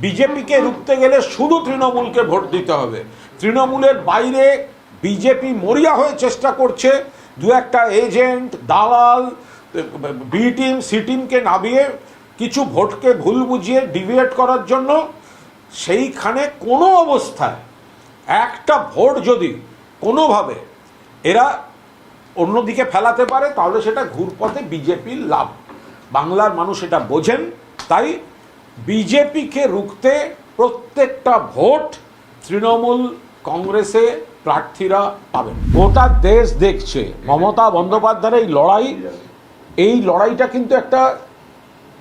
বিজেপিকে রুখতে গেলে শুধু তৃণমূলকে ভোট দিতে হবে। তৃণমূলের বাইরে বিজেপি মরিয়া হয়ে চেষ্টা করছে দু একটা এজেন্ট, দালাল, বি টিম, সি টিমকে নামিয়ে কিছু ভোটকে ভুল বুঝিয়ে ডিভিয়েট করার জন্য। সেইখানে কোনো অবস্থায় একটা ভোট যদি কোনোভাবে এরা অন্যদিকে ফেলাতে পারে তাহলে সেটা ঘুরপথে বিজেপির লাভ। বাংলার মানুষ এটা বোঝেন। তাই বিজেপিকে রুখতে প্রত্যেকটা ভোট তৃণমূল কংগ্রেসে প্রার্থীরা পাবেন। গোটা দেশ দেখছে মমতা বন্দ্যোপাধ্যায়ের এই লড়াইটা কিন্তু একটা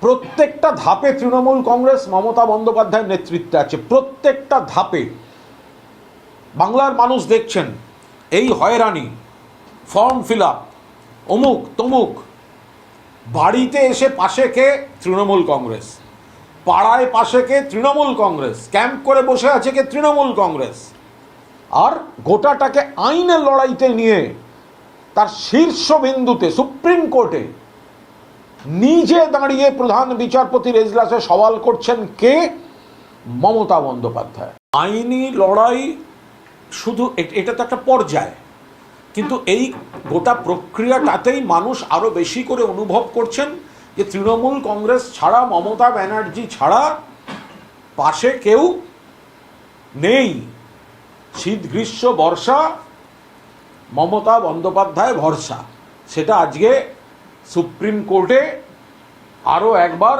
প্রত্যেকটা ধাপে তৃণমূল কংগ্রেস মমতা বন্দ্যোপাধ্যায়ের নেতৃত্বে আছে। প্রত্যেকটা ধাপে বাংলার মানুষ দেখছেন এই হয়রানি, ফর্ম ফিল আপ, অমুক তমুক। বাড়িতে এসে পাশে কে? তৃণমূল কংগ্রেস। পাড়ায় পাশে কে? তৃণমূল কংগ্রেস। ক্যাম্প করে বসে আছে কে? তৃণমূল কংগ্রেস। আর গোটাটাকে আইনের লড়াইতে নিয়ে তার শীর্ষবিন্দুতে সুপ্রিম কোর্টে নিজে দাঁড়িয়ে প্রধান বিচারপতির এজলাসে সওয়াল করছেন কে? মমতা বন্দ্যোপাধ্যায়। আইনি লড়াই শুধু এটা তো একটা পর্যায়, কিন্তু এই গোটা প্রক্রিয়াটাতেই মানুষ আরো বেশি করে অনুভব করছেন যে তৃণমূল কংগ্রেস ছাড়া, মমতা ব্যানার্জি ছাড়া পাশে কেউ নেই। শীত গ্রীষ্ম বর্ষা মমতা বন্দ্যোপাধ্যায় ভরসা। সেটা আজকে সুপ্রিম কোর্টে আরও একবার